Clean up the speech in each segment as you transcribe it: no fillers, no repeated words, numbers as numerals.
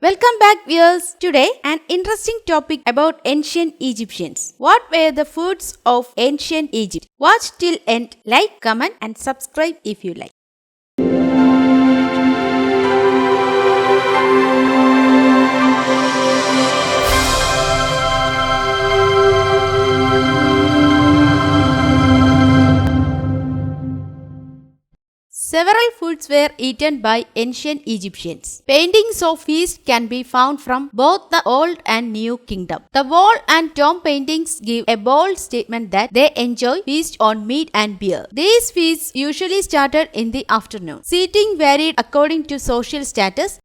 Welcome back, viewers. Today, an interesting topic about ancient Egyptians. What were the foods of ancient Egypt? Watch till end, like, comment and subscribe if you like. Several foods were eaten by ancient Egyptians. Paintings of feasts can be found from both the Old and New Kingdom. The wall and tomb paintings give a bold statement that they enjoy feast on meat and beer. These feasts usually started in the afternoon. Seating varied according to social status.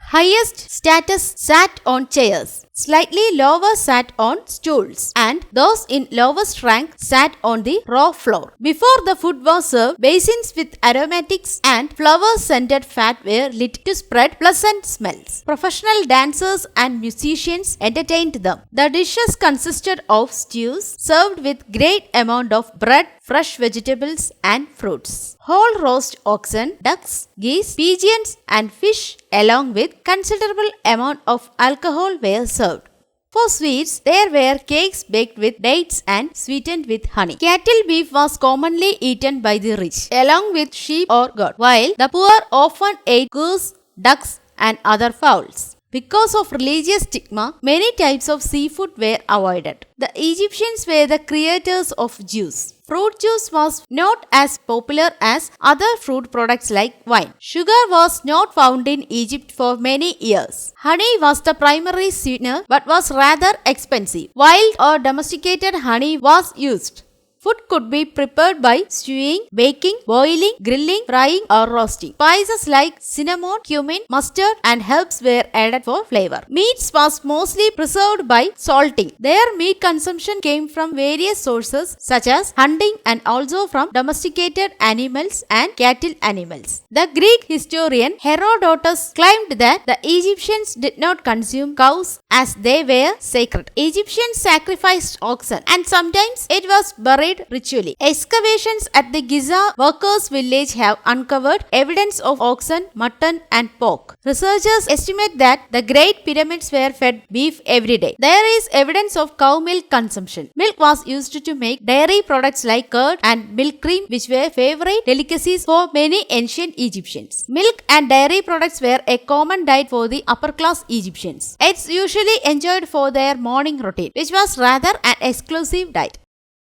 Highest status sat on chairs, slightly lower sat on stools, and those in lowest rank sat on the raw floor. Before the food was served, basins with aromatics and flower-scented fat were lit to spread pleasant smells. Professional dancers and musicians entertained them. The dishes consisted of stews served with great amount of bread, fresh vegetables and fruits. Whole roast oxen, ducks, geese, pigeons and fish along with considerable amount of alcohol were served. For sweets, there were cakes baked with dates and sweetened with honey. Cattle beef was commonly eaten by the rich, along with sheep or goat, while the poor often ate goose, ducks and other fowls. Because of religious stigma, many types of seafood were avoided. The Egyptians were the creators of juice. Fruit juice was not as popular as other fruit products like wine. Sugar was not found in Egypt for many years. Honey was the primary sweetener but was rather expensive. Wild or domesticated honey was used. Food could be prepared by stewing, baking, boiling, grilling, frying or roasting. Spices like cinnamon, cumin, mustard and herbs were added for flavor. Meats was mostly preserved by salting. Their meat consumption came from various sources such as hunting and also from domesticated animals and cattle animals. The Greek historian Herodotus claimed that the Egyptians did not consume cows as they were sacred. Egyptians sacrificed oxen and sometimes it was buried ritually. Excavations at the Giza workers' village have uncovered evidence of oxen, mutton and pork. Researchers estimate that the Great Pyramids were fed beef every day. There is evidence of cow milk consumption. Milk was used to make dairy products like curd and milk cream, which were favorite delicacies for many ancient Egyptians. Milk and dairy products were a common diet for the upper class Egyptians. It's usually enjoyed for their morning routine, which was rather an exclusive diet.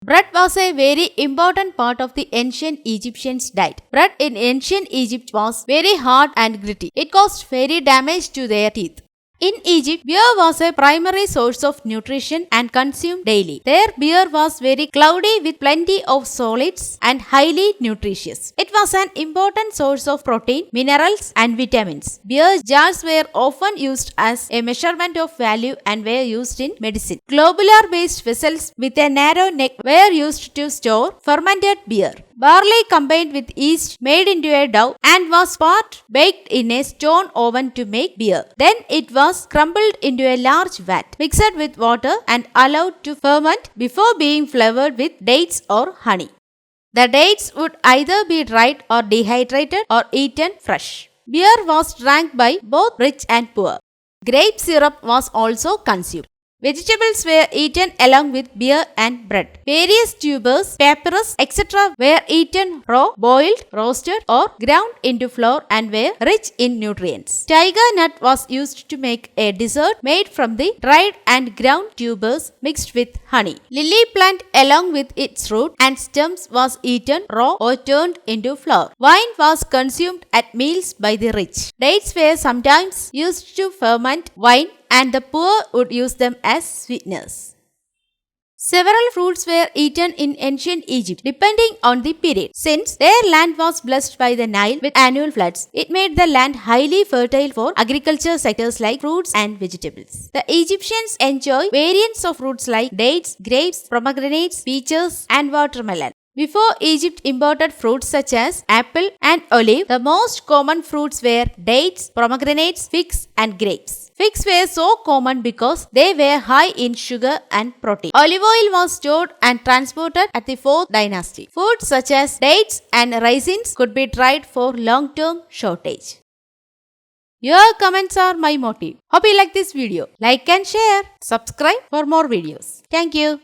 Bread was a very important part of the ancient Egyptians' diet. Bread in ancient Egypt was very hard and gritty. It caused very damage to their teeth. In Egypt, beer was a primary source of nutrition and consumed daily. Their beer was very cloudy with plenty of solids and highly nutritious. It was an important source of protein, minerals and vitamins. Beer jars were often used as a measurement of value and were used in medicine. Globular-based vessels with a narrow neck were used to store fermented beer. Barley combined with yeast made into a dough and was part baked in a stone oven to make beer. Then it was crumbled into a large vat, mixed with water and allowed to ferment before being flavored with dates or honey. The dates would either be dried or dehydrated or eaten fresh. Beer was drank by both rich and poor. Grape syrup was also consumed. Vegetables were eaten along with beer and bread. Various tubers, papyrus, etc. were eaten raw, boiled, roasted or ground into flour and were rich in nutrients. Tiger nut was used to make a dessert made from the dried and ground tubers mixed with honey. Lily plant along with its root and stems was eaten raw or turned into flour. Wine was consumed at meals by the rich. Dates were sometimes used to ferment wine and the poor would use them as sweeteners. Several fruits were eaten in ancient Egypt depending on the period. Since their land was blessed by the Nile with annual floods, it made the land highly fertile for agriculture sectors like fruits and vegetables. The Egyptians enjoy variants of fruits like dates, grapes, pomegranates, peaches and watermelon. Before Egypt imported fruits such as apple and olive, the most common fruits were dates, pomegranates, figs and grapes. Figs were so common because they were high in sugar and protein. Olive oil was stored and transported at the 4th dynasty. Foods such as dates and raisins could be tried for long-term shortage. Your comments are my motive. Hope you like this video. Like and share. Subscribe for more videos. Thank you.